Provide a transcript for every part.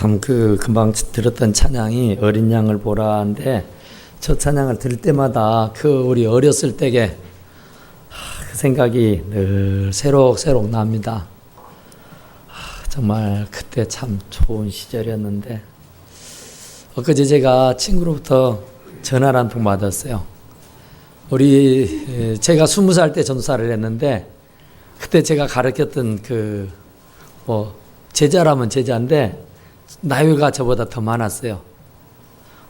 참 금방 들었던 찬양이 어린 양을 보라인데 저 찬양을 들을 때마다 우리 어렸을 때의 그 생각이 늘 새록새록 납니다. 정말 그때 참 좋은 시절이었는데 엊그제 제가 친구로부터 전화를 한 통 받았어요. 제가 20살 때 전도사를 했는데 그때 제가 가르쳤던 제자라면 제자인데 나이가 저보다 더 많았어요.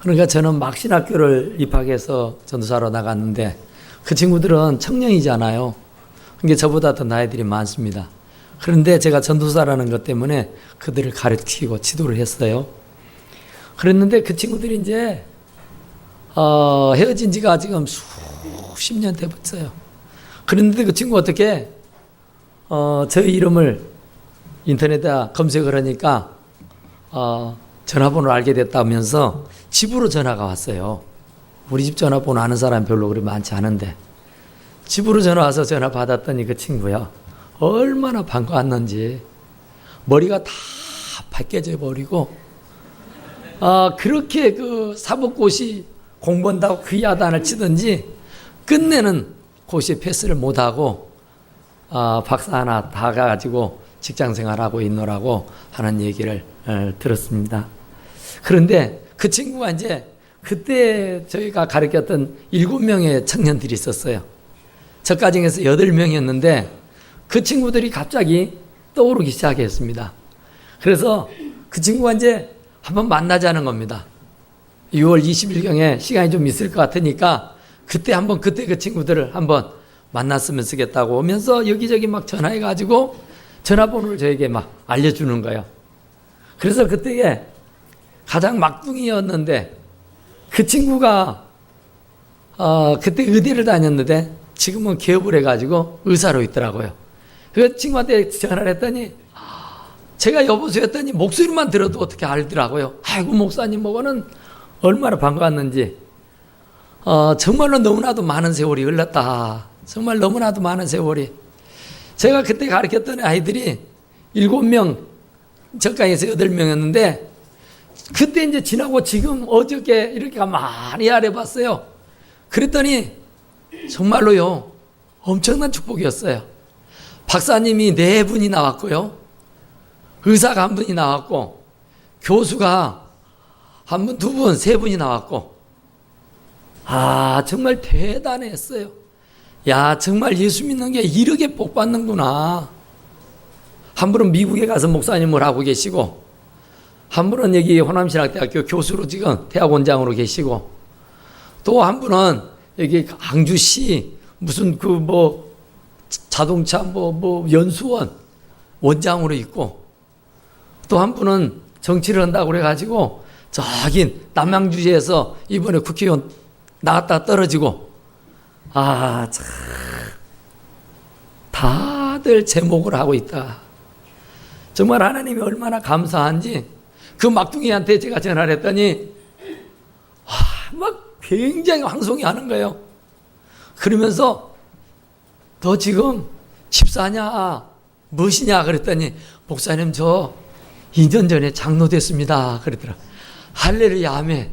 그러니까 저는 막 신학교를 입학해서 전도사로 나갔는데 그 친구들은 청년이잖아요. 그러니까 저보다 더 나이들이 많습니다. 그런데 제가 전도사라는 것 때문에 그들을 가르치고 지도를 했어요. 그랬는데 그 친구들이 이제 헤어진 지가 지금 수십 년 돼버렸어요. 그런데 그 친구 어떻게 저희 이름을 인터넷에 검색을 하니까 전화번호를 알게 됐다면서 집으로 전화가 왔어요. 우리 집 전화번호 아는 사람 별로 그리 많지 않은데 집으로 전화 와서 전화 받았더니 그 친구야 얼마나 반가웠는지 머리가 다 벗겨져 버리고 그렇게 사법고시 공부한다고 그 야단을 치든지 끝내는 고시 패스를 못하고 박사 하나 다 가지고 직장생활하고 있노라고 하는 얘기를 들었습니다. 그런데 그 친구가 이제 그때 저희가 가르쳤던 7명의 청년들이 있었어요. 저까지에서 8명이었는데 그 친구들이 갑자기 떠오르기 시작했습니다. 그래서 그 친구가 이제 한번 만나자는 겁니다. 6월 20일경에 시간이 좀 있을 것 같으니까 그때 그 친구들을 한번 만났으면 쓰겠다고 오면서 여기저기 막 전화해가지고 전화번호를 저에게 막 알려주는 거예요. 그래서 그때에 가장 막둥이였는데 그 친구가 그때 의대를 다녔는데 지금은 개업을 해가지고 의사로 있더라고요. 그 친구한테 전화를 했더니 제가 여보세요 했더니 목소리만 들어도 어떻게 알더라고요. 아이고 목사님 보고는 얼마나 반가웠는지 정말로 너무나도 많은 세월이 흘렀다. 정말 너무나도 많은 세월이. 제가 그때 가르쳤던 아이들이 7명, 저가에서 8명이었는데 그때 이제 지나고 지금 어저께 이렇게 많이 알아봤어요. 그랬더니 정말로요 엄청난 축복이었어요. 박사님이 4분이 나왔고요. 의사가 1분이 나왔고 교수가 1분, 2분, 3분이 나왔고 정말 대단했어요. 야 정말 예수 믿는 게 이렇게 복 받는구나. 한 분은 미국에 가서 목사님을 하고 계시고 한 분은 여기 호남신학대학교 교수로 지금 대학원장으로 계시고 또 한 분은 여기 광주시 무슨 자동차 연수원 원장으로 있고 또 한 분은 정치를 한다고 그래가지고 저기 남양주에서 이번에 국회의원 나갔다가 떨어지고 참 다들 제목을 하고 있다. 정말 하나님이 얼마나 감사한지 그 막둥이한테 제가 전화를 했더니 막 굉장히 황송해하는 거예요. 그러면서 너 지금 집사냐 무엇이냐 그랬더니 목사님 저 2년 전에 장로됐습니다 그러더라. 할렐루야 아멘.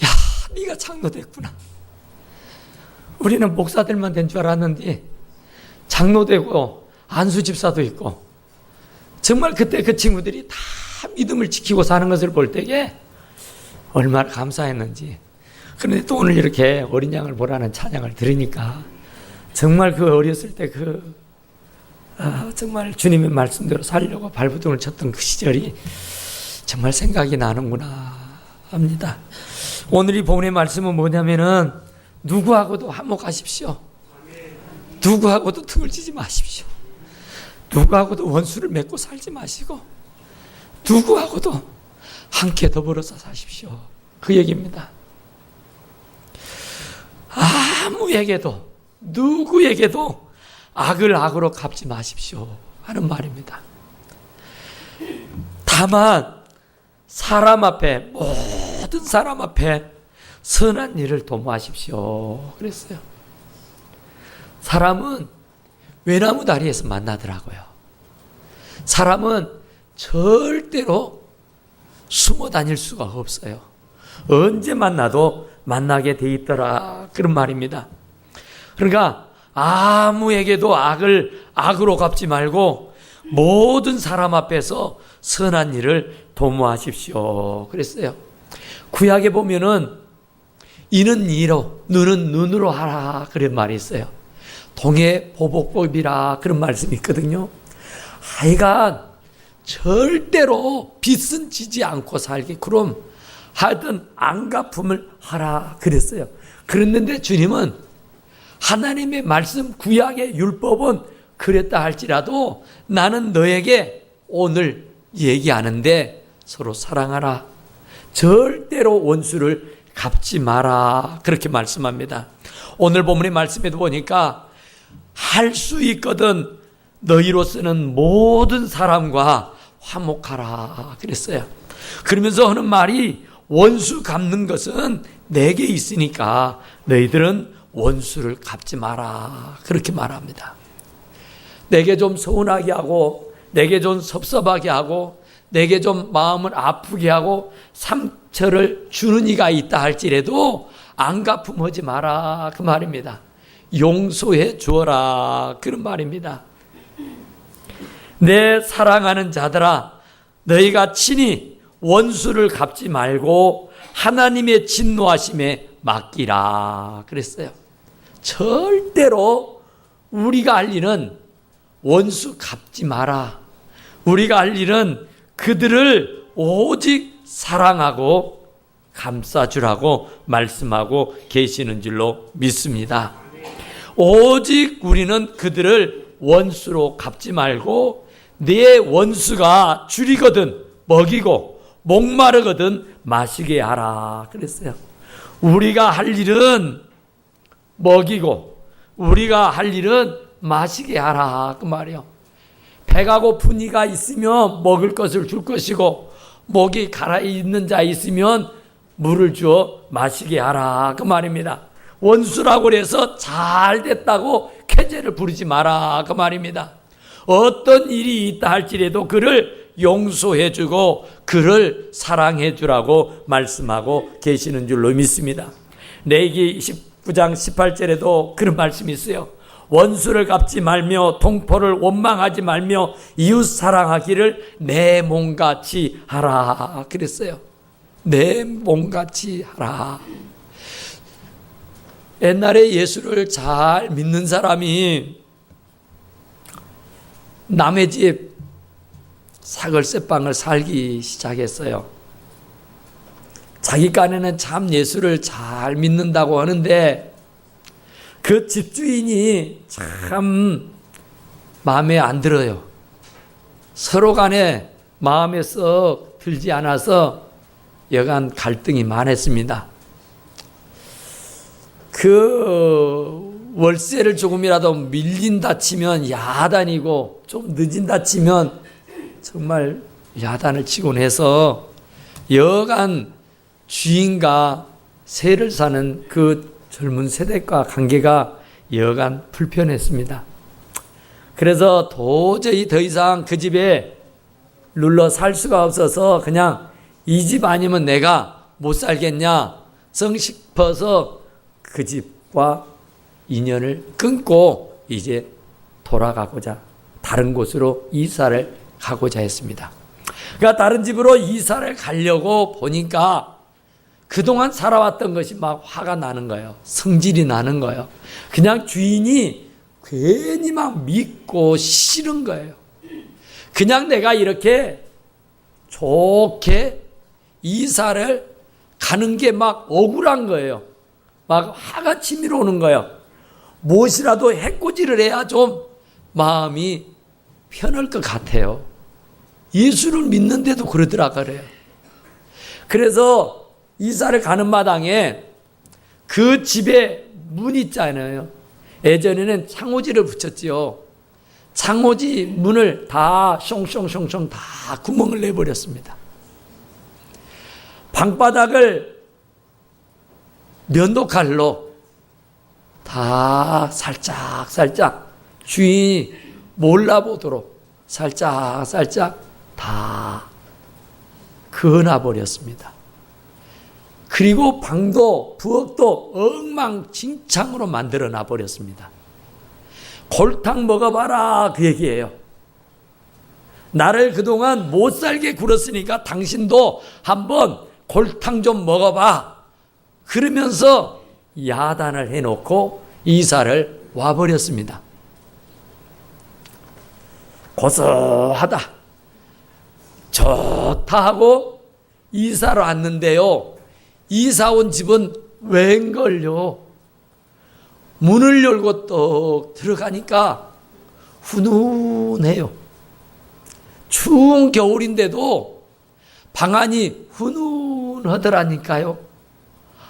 야 네가 장로됐구나. 우리는 목사들만 된 줄 알았는데 장로되고 안수 집사도 있고 정말 그때 그 친구들이 다 믿음을 지키고 사는 것을 볼 때에 얼마나 감사했는지. 그런데 또 오늘 이렇게 어린 양을 보라는 찬양을 들으니까 정말 그 어렸을 때 정말 주님의 말씀대로 살려고 발버둥을 쳤던 그 시절이 정말 생각이 나는구나 합니다. 오늘 이 본의 말씀은 뭐냐면은 누구하고도 화목하십시오. 누구하고도 등을 지지 마십시오. 누구하고도 원수를 맺고 살지 마시고 누구하고도 함께 더불어서 사십시오. 그 얘기입니다. 아무에게도 누구에게도 악을 악으로 갚지 마십시오 하는 말입니다. 다만 사람 앞에 모든 사람 앞에 선한 일을 도모하십시오 그랬어요. 사람은 외나무 다리에서 만나더라고요. 사람은 절대로 숨어 다닐 수가 없어요. 언제 만나도 만나게 돼 있더라. 그런 말입니다. 그러니까 아무에게도 악을 악으로 갚지 말고 모든 사람 앞에서 선한 일을 도모하십시오. 그랬어요. 구약에 보면은 이는 이로 눈은 눈으로 하라 그런 말이 있어요. 동해보복법이라 그런 말씀이 있거든요. 하여간 절대로 빚은 지지 않고 살기, 그럼 하여튼 안갚음을 하라 그랬어요. 그랬는데 주님은 하나님의 말씀, 구약의 율법은 그랬다 할지라도 나는 너에게 오늘 얘기하는데 서로 사랑하라. 절대로 원수를 갚지 마라. 그렇게 말씀합니다. 오늘 본문의 말씀에도 보니까 할 수 있거든 너희로서는 모든 사람과 화목하라 그랬어요. 그러면서 하는 말이 원수 갚는 것은 내게 있으니까 너희들은 원수를 갚지 마라. 그렇게 말합니다. 내게 좀 서운하게 하고 내게 좀 섭섭하게 하고 내게 좀 마음을 아프게 하고 상처를 주는 이가 있다 할지라도 안갚음하지 마라 그 말입니다. 용서해 주어라 그런 말입니다. 내 사랑하는 자들아 너희가 친히 원수를 갚지 말고 하나님의 진노하심에 맡기라 그랬어요. 절대로 우리가 할 일은 원수 갚지 마라. 우리가 할 일은 그들을 오직 사랑하고 감싸주라고 말씀하고 계시는 줄로 믿습니다. 오직 우리는 그들을 원수로 갚지 말고 내 원수가 줄이거든 먹이고 목마르거든 마시게 하라 그랬어요. 우리가 할 일은 먹이고 우리가 할 일은 마시게 하라 그 말이요. 배가 고픈 이가 있으면 먹을 것을 줄 것이고 목이 가라앉는 자 있으면 물을 주어 마시게 하라 그 말입니다. 원수라고 해서 잘 됐다고 쾌재를 부르지 마라 그 말입니다. 어떤 일이 있다 할지라도 그를 용서해 주고 그를 사랑해 주라고 말씀하고 계시는 줄로 믿습니다. 레위기 19장 18절에도 그런 말씀이 있어요. 원수를 갚지 말며 동포를 원망하지 말며 이웃 사랑하기를 내 몸같이 하라 그랬어요. 내 몸같이 하라. 옛날에 예수를 잘 믿는 사람이 남의 집 사글세방을 살기 시작했어요. 자기 간에는 참 예수를 잘 믿는다고 하는데 그 집주인이 참 마음에 안 들어요. 서로 간에 마음에 썩 들지 않아서 여간 갈등이 많았습니다. 그 월세를 조금이라도 밀린다 치면 야단이고 좀 늦은다 치면 정말 야단을 치곤 해서 여간 주인과 세를 사는 그 젊은 세대과 관계가 여간 불편했습니다. 그래서 도저히 더 이상 그 집에 눌러 살 수가 없어서 그냥 이 집 아니면 내가 못 살겠냐 싶어서 그 집과 인연을 끊고 이제 돌아가고자 다른 곳으로 이사를 가고자 했습니다. 그러니까 다른 집으로 이사를 가려고 보니까 그동안 살아왔던 것이 막 화가 나는 거예요. 성질이 나는 거예요. 그냥 주인이 괜히 막 믿고 싫은 거예요. 그냥 내가 이렇게 좋게 이사를 가는 게 막 억울한 거예요. 막 화가 치밀어 오는 거예요. 무엇이라도 해코지를 해야 좀 마음이 편할 것 같아요. 예수를 믿는데도 그러더라고요. 그래서 이사를 가는 마당에 그 집에 문 있잖아요. 예전에는 창호지를 붙였지요. 창호지 문을 다 숑숑숑숑 다 구멍을 내버렸습니다. 방바닥을 면도칼로 다 살짝 주인이 몰라보도록 살짝 다 그어놔버렸습니다. 그리고 방도 부엌도 엉망진창으로 만들어놔 버렸습니다. 골탕 먹어봐라 그 얘기예요. 나를 그동안 못살게 굴었으니까 당신도 한번 골탕 좀 먹어봐. 그러면서 야단을 해놓고 이사를 와버렸습니다. 고소하다, 좋다 하고 이사를 왔는데요. 이사 온 집은 웬걸요. 문을 열고 떡 들어가니까 훈훈해요. 추운 겨울인데도 방안이 훈훈하더라니까요.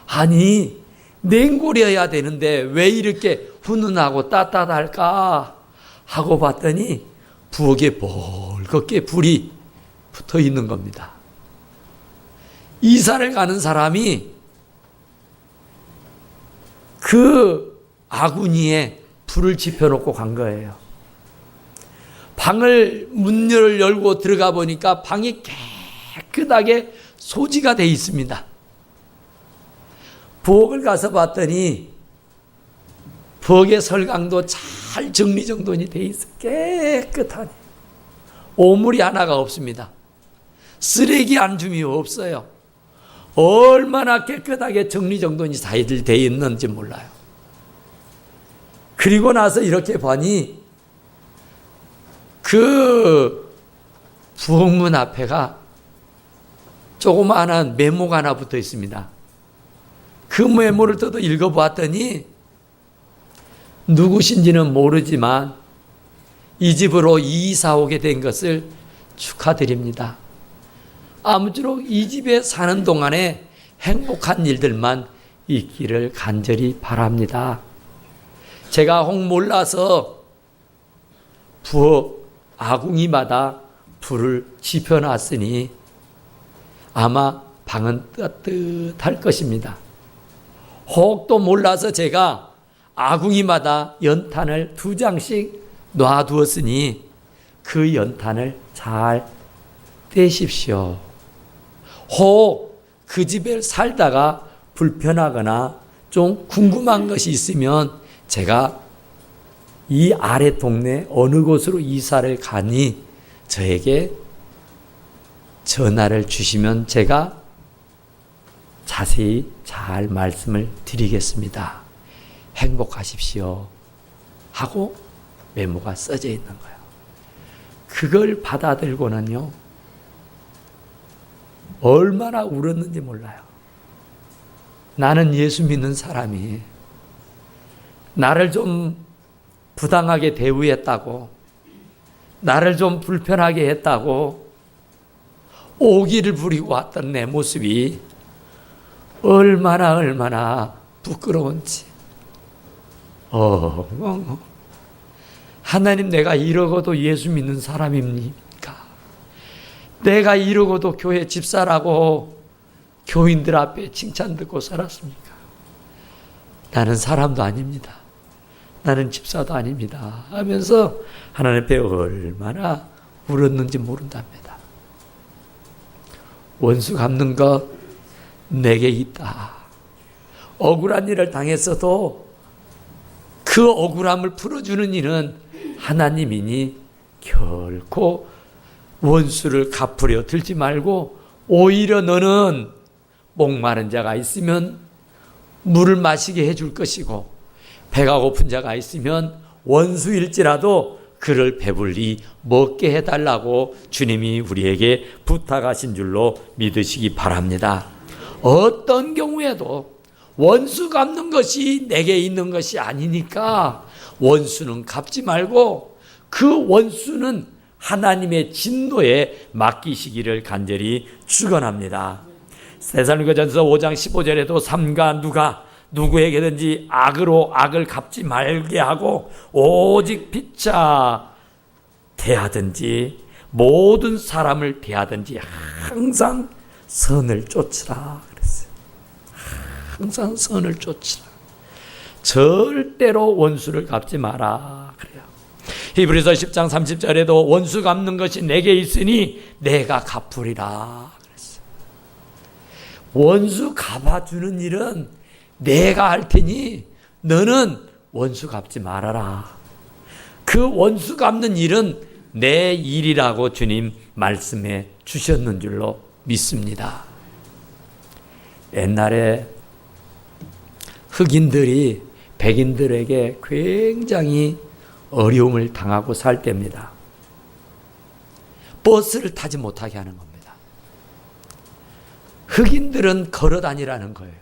아니, 냉골이어야 되는데 왜 이렇게 훈훈하고 따뜻할까 하고 봤더니 부엌에 벌겋게 불이 붙어 있는 겁니다. 이사를 가는 사람이 그 아궁이에 불을 지펴놓고 간 거예요. 방을 문을 열고 들어가 보니까 방이 깨끗하게 소지가 되어 있습니다. 부엌을 가서 봤더니 부엌의 설강도 잘 정리정돈이 되어 있어 깨끗하네. 오물이 하나가 없습니다. 쓰레기 한 줌이 없어요. 얼마나 깨끗하게 정리정돈이 잘 되어 있는지 몰라요. 그리고 나서 이렇게 보니 그 부엌문 앞에가 조그마한 메모가 하나 붙어 있습니다. 그 메모를 또 읽어보았더니 누구신지는 모르지만 이 집으로 이사 오게 된 것을 축하드립니다. 아무쪼록 이 집에 사는 동안에 행복한 일들만 있기를 간절히 바랍니다. 제가 혹 몰라서 부엌 아궁이마다 불을 지펴놨으니 아마 방은 따뜻할 것입니다. 혹 또 몰라서 제가 아궁이마다 연탄을 2장씩 놔두었으니 그 연탄을 잘 떼십시오. 혹 그 집에 살다가 불편하거나 좀 궁금한 것이 있으면 제가 이 아래 동네 어느 곳으로 이사를 가니 저에게 전화를 주시면 제가 자세히 잘 말씀을 드리겠습니다. 행복하십시오. 하고 메모가 써져 있는 거예요. 그걸 받아들고는요, 얼마나 울었는지 몰라요. 나는 예수 믿는 사람이 나를 좀 부당하게 대우했다고, 나를 좀 불편하게 했다고 오기를 부리고 왔던 내 모습이 얼마나 부끄러운지. 하나님, 내가 이러고도 예수 믿는 사람입니까? 내가 이러고도 교회 집사라고 교인들 앞에 칭찬 듣고 살았습니까? 나는 사람도 아닙니다. 나는 집사도 아닙니다. 하면서 하나님 앞에 얼마나 울었는지 모른답니다. 원수 갚는 것 내게 있다. 억울한 일을 당했어도 그 억울함을 풀어주는 이는 하나님이니 결코 원수를 갚으려 들지 말고 오히려 너는 목마른 자가 있으면 물을 마시게 해줄 것이고 배가 고픈 자가 있으면 원수일지라도 그를 배불리 먹게 해달라고 주님이 우리에게 부탁하신 줄로 믿으시기 바랍니다. 어떤 경우에도 원수 갚는 것이 내게 있는 것이 아니니까 원수는 갚지 말고 그 원수는 하나님의 진노에 맡기시기를 간절히 축원합니다. 데살로니가전서 5장 15절에도 삼가 누가 누구에게든지 악으로 악을 갚지 말게 하고 오직 피차 대하든지 모든 사람을 대하든지 항상 선을 쫓으라 그랬어요. 항상 선을 쫓으라. 절대로 원수를 갚지 마라 그래요. 히브리서 10장 30절에도 원수 갚는 것이 내게 있으니 내가 갚으리라 그랬어요. 원수 갚아주는 일은 내가 할 테니 너는 원수 갚지 말아라. 그 원수 갚는 일은 내 일이라고 주님 말씀해 주셨는 줄로 믿습니다. 옛날에 흑인들이 백인들에게 굉장히 어려움을 당하고 살 때입니다. 버스를 타지 못하게 하는 겁니다. 흑인들은 걸어 다니라는 거예요.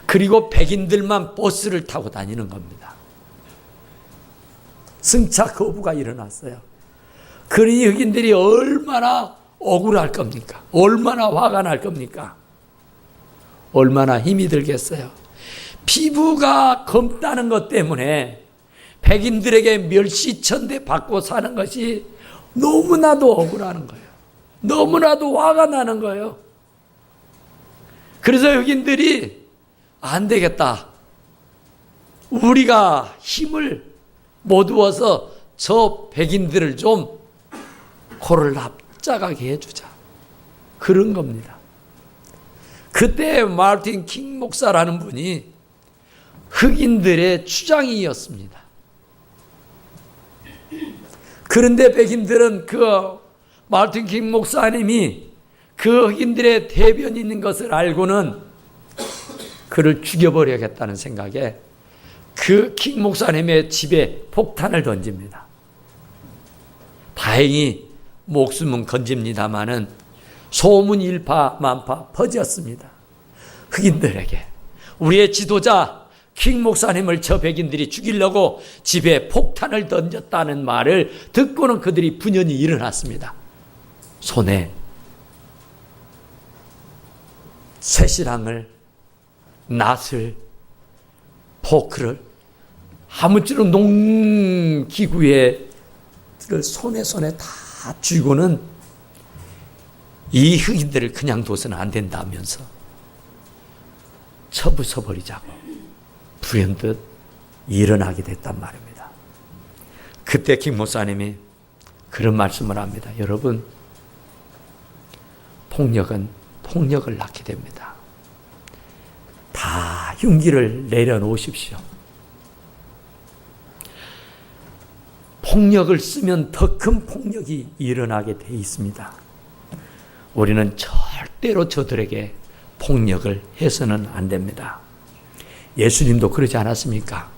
그리고 백인들만 버스를 타고 다니는 겁니다. 승차 거부가 일어났어요. 그러니 흑인들이 얼마나 억울할 겁니까? 얼마나 화가 날 겁니까? 얼마나 힘이 들겠어요? 피부가 검다는 것 때문에 백인들에게 멸시천대 받고 사는 것이 너무나도 억울한 거예요. 너무나도 화가 나는 거예요. 그래서 흑인들이 안 되겠다. 우리가 힘을 모두어서 저 백인들을 좀 코를 납작하게 해주자. 그런 겁니다. 그때 마르틴 킹 목사라는 분이 흑인들의 주장이었습니다. 그런데 백인들은 그 마르틴 킹 목사님이 그 흑인들의 대변인인 것을 알고는 그를 죽여버려야겠다는 생각에 그 킹 목사님의 집에 폭탄을 던집니다. 다행히 목숨은 건집니다마는 소문 일파만파 퍼졌습니다. 흑인들에게 우리의 지도자 킹 목사님을 저 백인들이 죽이려고 집에 폭탄을 던졌다는 말을 듣고는 그들이 분연히 일어났습니다. 손에 쇠시랑을, 낫을, 포크를 아무쪼록 농기구에 손에 다 쥐고는 이 흑인들을 그냥 둬서는 안 된다면서 쳐부숴버리자고 불현듯 일어나게 됐단 말입니다. 그때 킹 목사님이 그런 말씀을 합니다. 여러분, 폭력은 폭력을 낳게 됩니다. 다 흉기를 내려놓으십시오. 폭력을 쓰면 더 큰 폭력이 일어나게 돼 있습니다. 우리는 절대로 저들에게 폭력을 해서는 안 됩니다. 예수님도 그러지 않았습니까?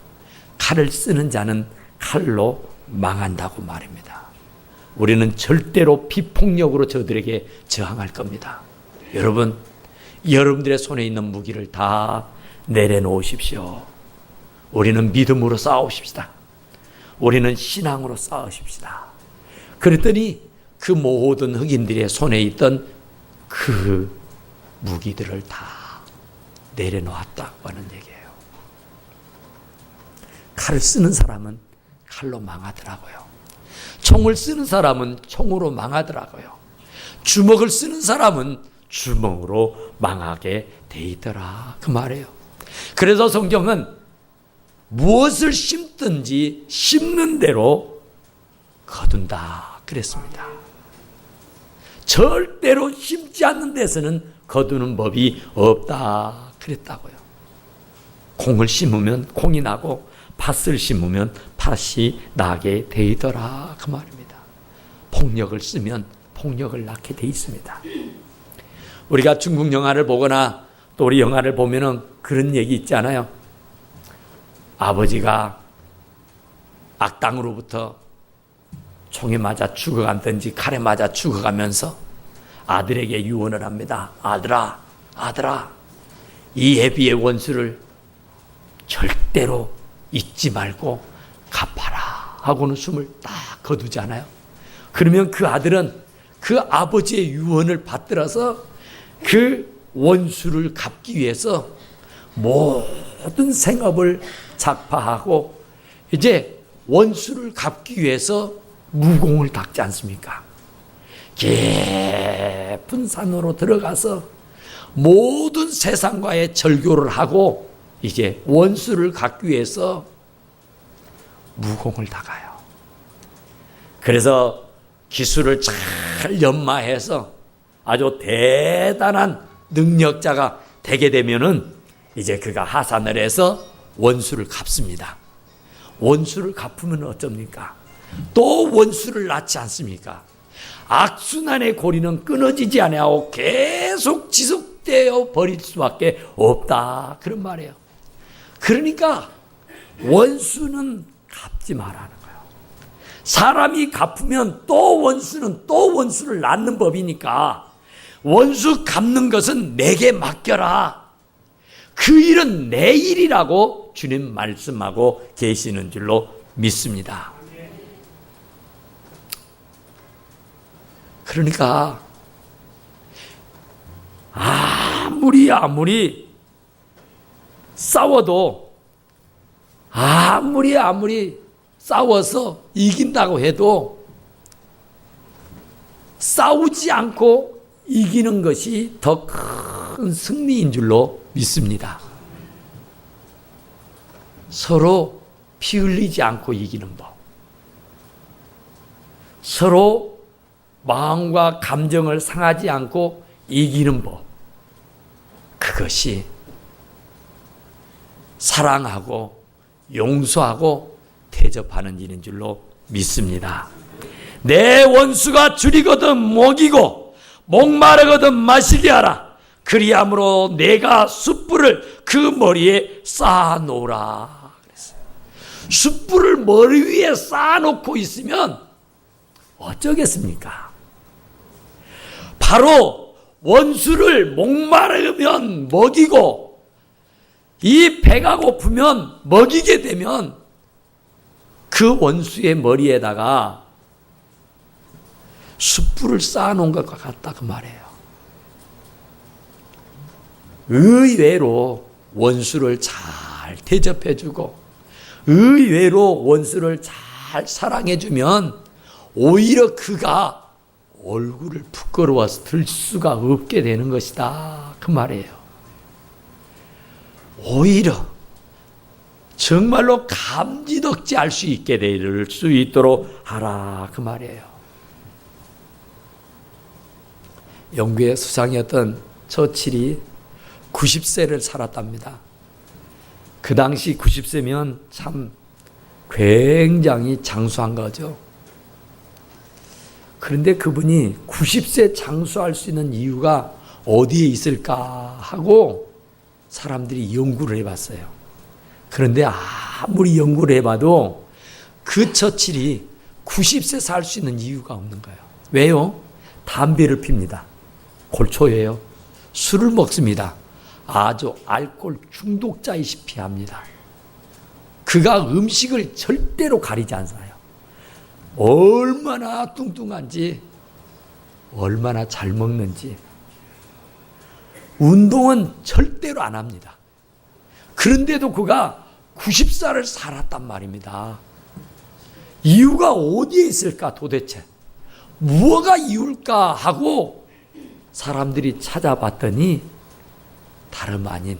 칼을 쓰는 자는 칼로 망한다고 말입니다. 우리는 절대로 비폭력으로 저들에게 저항할 겁니다. 여러분, 여러분들의 손에 있는 무기를 다 내려놓으십시오. 우리는 믿음으로 싸우십시다. 우리는 신앙으로 싸우십시다. 그랬더니 그 모든 흑인들의 손에 있던 그 무기들을 다 내려놓았다고 하는 얘기예요. 칼을 쓰는 사람은 칼로 망하더라고요. 총을 쓰는 사람은 총으로 망하더라고요. 주먹을 쓰는 사람은 주먹으로 망하게 돼 있더라. 그 말이에요. 그래서 성경은 무엇을 심든지 심는 대로 거둔다 그랬습니다. 절대로 심지 않는 데서는 거두는 법이 없다 그랬다고요. 콩을 심으면 콩이 나고 팥을 심으면 팥이 나게 되더라 그 말입니다. 폭력을 쓰면 폭력을 낳게 돼 있습니다. 우리가 중국 영화를 보거나 또 우리 영화를 보면은 그런 얘기 있잖아요. 아버지가 악당으로부터 총에 맞아 죽어간든지 칼에 맞아 죽어가면서 아들에게 유언을 합니다. 아들아, 이 애비의 원수를 절대로 잊지 말고 갚아라 하고는 숨을 딱 거두잖아요. 그러면 그 아들은 그 아버지의 유언을 받들어서 그 원수를 갚기 위해서 모든 생업을 작파하고 이제 원수를 갚기 위해서 무공을 닦지 않습니까? 깊은 산으로 들어가서 모든 세상과의 절교를 하고 이제 원수를 갚기 위해서 무공을 닦아요. 그래서 기술을 잘 연마해서 아주 대단한 능력자가 되게 되면은 이제 그가 하산을 해서 원수를 갚습니다. 원수를 갚으면 어쩝니까? 또 원수를 낳지 않습니까? 악순환의 고리는 끊어지지 아니하고 계속 지속되어 버릴 수밖에 없다, 그런 말이에요. 그러니까 원수는 갚지 말라는 거예요. 사람이 갚으면 또 원수는 또 원수를 낳는 법이니까 원수 갚는 것은 내게 맡겨라. 그 일은 내 일이라고 주님 말씀하고 계시는 줄로 믿습니다. 그러니까 아무리 싸워도 아무리 싸워서 이긴다고 해도 싸우지 않고 이기는 것이 더 큰 승리인 줄로 믿습니다. 서로 피 흘리지 않고 이기는 법, 서로 마음과 감정을 상하지 않고 이기는 법, 그것이 사랑하고 용서하고 대접하는 일인 줄로 믿습니다. 내 원수가 줄이거든 먹이고 목마르거든 마시게 하라. 그리함으로 내가 숯불을 그 머리에 쌓아놓으라 그랬어요. 숯불을 머리 위에 쌓아놓고 있으면 어쩌겠습니까? 바로 원수를 목마르면 먹이고 이 배가 고프면 먹이게 되면 그 원수의 머리에다가 숯불을 쌓아놓은 것과 같다, 그 말이에요. 의외로 원수를 잘 대접해주고 의외로 원수를 잘 사랑해주면 오히려 그가 얼굴을 부끄러워서 들 수가 없게 되는 것이다, 그 말이에요. 오히려 정말로 감지덕지 할 수 있게 될 수 있도록 하라, 그 말이에요. 영국의 수상이었던 처칠이 90세를 살았답니다. 그 당시 90세면 참 굉장히 장수한 거죠. 그런데 그분이 90세 장수할 수 있는 이유가 어디에 있을까 하고 사람들이 연구를 해봤어요. 그런데 아무리 연구를 해봐도 그 처칠이 90세 살 수 있는 이유가 없는 거예요. 왜요? 담배를 핍니다. 골초예요. 술을 먹습니다. 아주 알코올 중독자이시피 합니다. 그가 음식을 절대로 가리지 않아요. 얼마나 뚱뚱한지, 얼마나 잘 먹는지. 운동은 절대로 안 합니다. 그런데도 그가 90살을 살았단 말입니다. 이유가 어디에 있을까 도대체? 무엇가 이유일까 하고 사람들이 찾아봤더니 다름 아닌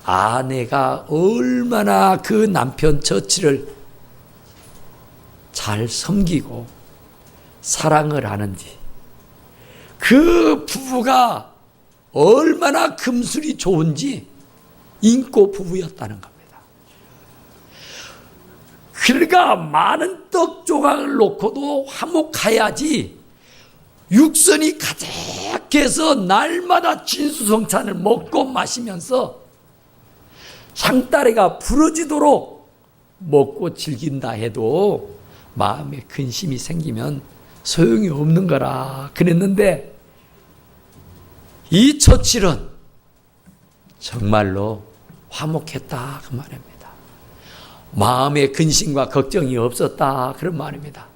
아내가 얼마나 그 남편 처치를 잘 섬기고 사랑을 하는지, 그 부부가 얼마나 금술이 좋은지 인고 부부였다는 겁니다. 그러니까 많은 떡 조각을 놓고도 화목해야지 육선이 가득해서 날마다 진수성찬을 먹고 마시면서 상다리가 부러지도록 먹고 즐긴다 해도 마음에 근심이 생기면 소용이 없는 거라 그랬는데, 이 처칠은 정말로 화목했다 그 말입니다. 마음에 근심과 걱정이 없었다 그런 말입니다.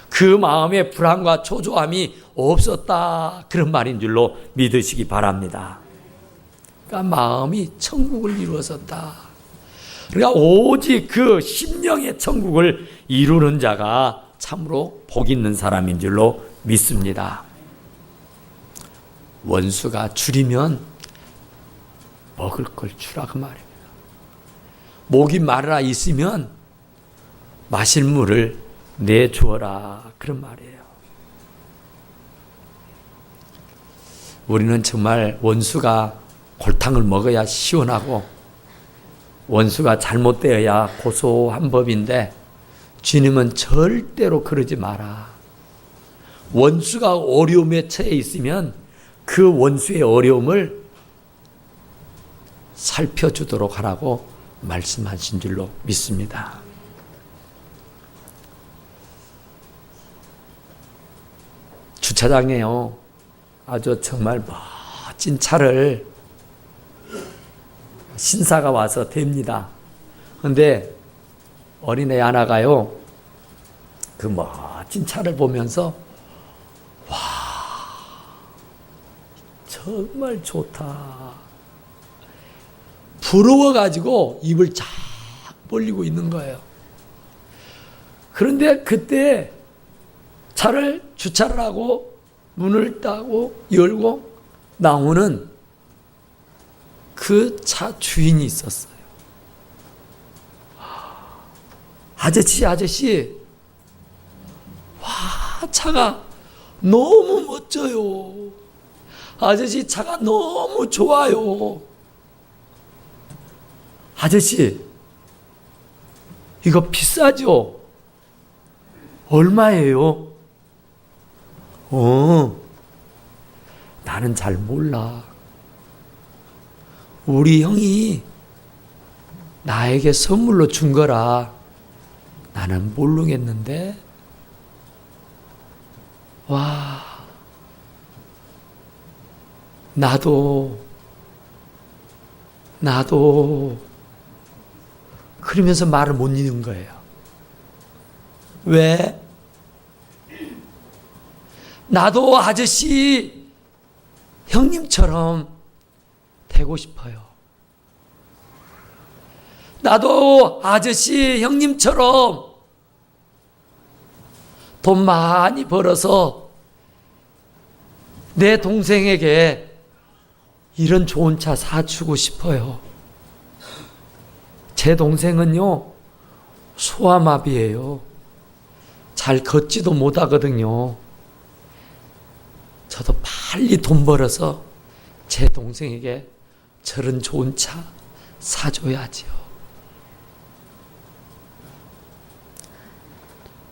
그 마음에 불안과 초조함이 없었다 그런 말인 줄로 믿으시기 바랍니다. 그러니까 마음이 천국을 이루었었다. 그러니까 오직 그 심령의 천국을 이루는 자가 참으로 복 있는 사람인 줄로 믿습니다. 원수가 줄이면 먹을 걸 주라 그 말입니다. 목이 마르라 있으면 마실 물을 내주어라 그런 말이에요. 우리는 정말 원수가 골탕을 먹어야 시원하고 원수가 잘못되어야 고소한 법인데 주님은 절대로 그러지 마라. 원수가 어려움에 처해 있으면 그 원수의 어려움을 살펴주도록 하라고 말씀하신 줄로 믿습니다. 주차장에요, 아주 정말 멋진 차를 신사가 와서 댑니다. 그런데 어린애 하나가요, 그 멋진 차를 보면서 와, 정말 좋다, 부러워가지고 입을 쫙 벌리고 있는 거예요. 그런데 그때 차를 주차를 하고 문을 따고 열고 나오는 그 차 주인이 있었어요. 아저씨, 와, 차가 너무 멋져요. 아저씨, 차가 너무 좋아요. 아저씨, 이거 비싸죠? 얼마예요? 나는 잘 몰라. 우리 형이 나에게 선물로 준 거라 나는 모르겠는데, 와, 나도 그러면서 말을 못 잇는 거예요. 왜? 나도 아저씨 형님처럼 되고 싶어요. 나도 아저씨 형님처럼 돈 많이 벌어서 내 동생에게 이런 좋은 차 사주고 싶어요. 제 동생은요, 소아마비예요. 잘 걷지도 못하거든요. 저도 빨리 돈 벌어서 제 동생에게 저런 좋은 차 사줘야지요.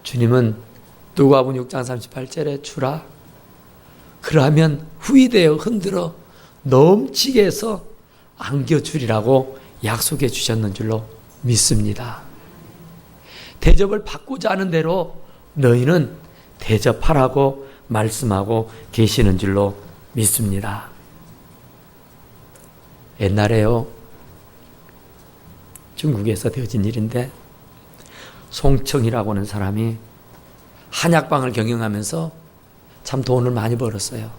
주님은 누가복음 6장 38절에 주라, 그러면 후이되어 흔들어 넘치게 해서 안겨주리라고 약속해 주셨는 줄로 믿습니다. 대접을 받고자 하는 대로 너희는 대접하라고 말씀하고 계시는 줄로 믿습니다. 옛날에요, 중국에서 되어진 일인데, 송청이라고 하는 사람이 한약방을 경영하면서 참 돈을 많이 벌었어요.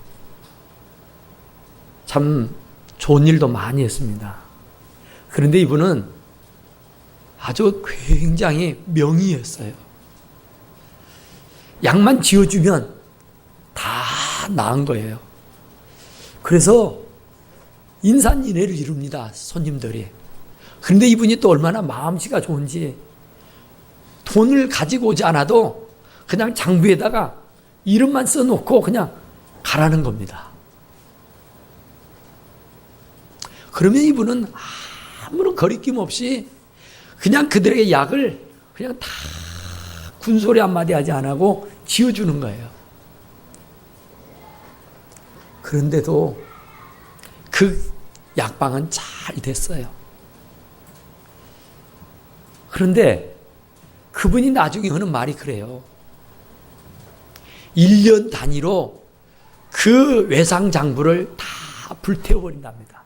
참 좋은 일도 많이 했습니다. 그런데 이분은 아주 굉장히 명의였어요. 약만 지어주면 다 나은 거예요. 그래서 인산인해를 이룹니다, 손님들이. 그런데 이분이 또 얼마나 마음씨가 좋은지 돈을 가지고 오지 않아도 그냥 장부에다가 이름만 써놓고 그냥 가라는 겁니다. 그러면 이분은 아무런 거리낌 없이 그냥 그들에게 약을 그냥 다 군소리 한마디 하지 안 하고 지어주는 거예요. 그런데도 그 약방은 잘 됐어요. 그런데 그분이 나중에 하는 말이 그래요. 1년 단위로 그 외상장부를 다 불태워버린답니다.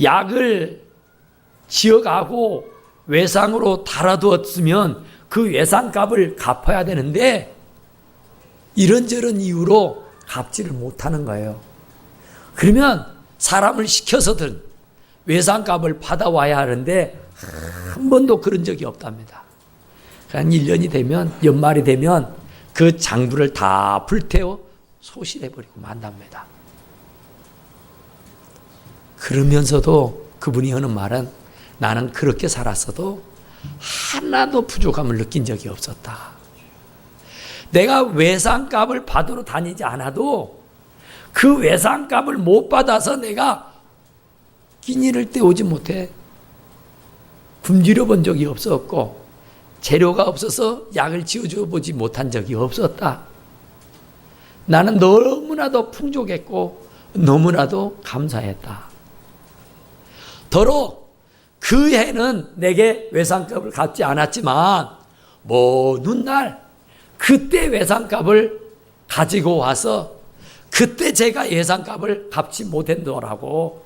약을 지어가고 외상으로 달아두었으면 그 외상값을 갚아야 되는데 이런저런 이유로 갚지를 못하는 거예요. 그러면 사람을 시켜서든 외상값을 받아와야 하는데 한 번도 그런 적이 없답니다. 그러니까 1년이 되면, 연말이 되면 그 장부를 다 불태워 소실해버리고 만답니다. 그러면서도 그분이 하는 말은 나는 그렇게 살았어도 하나도 부족함을 느낀 적이 없었다. 내가 외상값을 받으러 다니지 않아도 그 외상값을 못 받아서 내가 끼니를 때우지 못해. 굶주려 본 적이 없었고 재료가 없어서 약을 지어줘 보지 못한 적이 없었다. 나는 너무나도 풍족했고 너무나도 감사했다. 더러 그 해는 내게 외상값을 갚지 않았지만 모든 날 그때 외상값을 가지고 와서 그때 제가 예상값을 갚지 못했노라고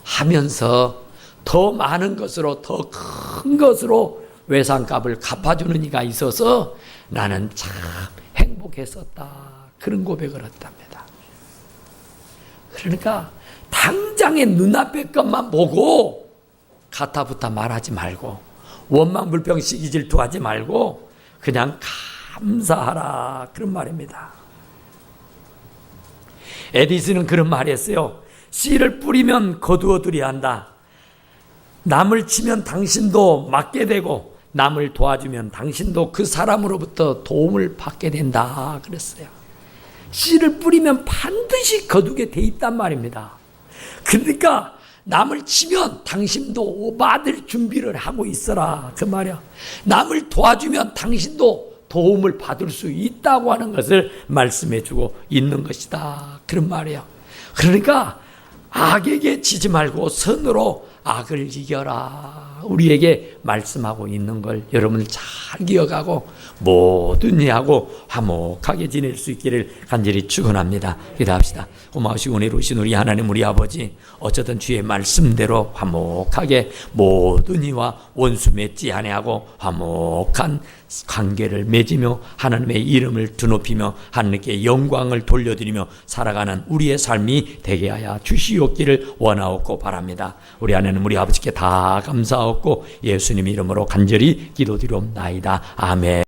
하면서 더 많은 것으로 더 큰 것으로 외상값을 갚아주는 이가 있어서 나는 참 행복했었다. 그런 고백을 했답니다. 그러니까 당장의 눈앞의 것만 보고 가타부타 말하지 말고 원망불평 시기 질투하지 말고 그냥 감사하라. 그런 말입니다. 에디슨은 그런 말을 했어요. 씨를 뿌리면 거두어들여야 한다. 남을 치면 당신도 맞게 되고 남을 도와주면 당신도 그 사람으로부터 도움을 받게 된다. 그랬어요. 씨를 뿌리면 반드시 거두게 돼 있단 말입니다. 그러니까 남을 치면 당신도 받을 준비를 하고 있어라. 그 말이야. 남을 도와주면 당신도 도움을 받을 수 있다고 하는 것을 말씀해 주고 있는 것이다. 그런 말이에요. 그러니까 악에게 지지 말고 선으로 악을 이겨라. 우리에게 말씀하고 있는 걸 여러분 잘 기억하고 모든 이하고 화목하게 지낼 수 있기를 간절히 축원합니다. 기도합시다. 고마우시고 은혜로우신 우리 하나님 우리 아버지, 어쩌든 주의 말씀대로 화목하게 모든 이와 원수 맺지 아니하고 화목한 관계를 맺으며 하나님의 이름을 드높이며 하나님께 영광을 돌려드리며 살아가는 우리의 삶이 되게 하여 주시옵기를 원하옵고 바랍니다. 우리 하나님 우리 아버지께 다 감사하옵고 예수님 이름으로 간절히 기도드리옵나이다. 아멘.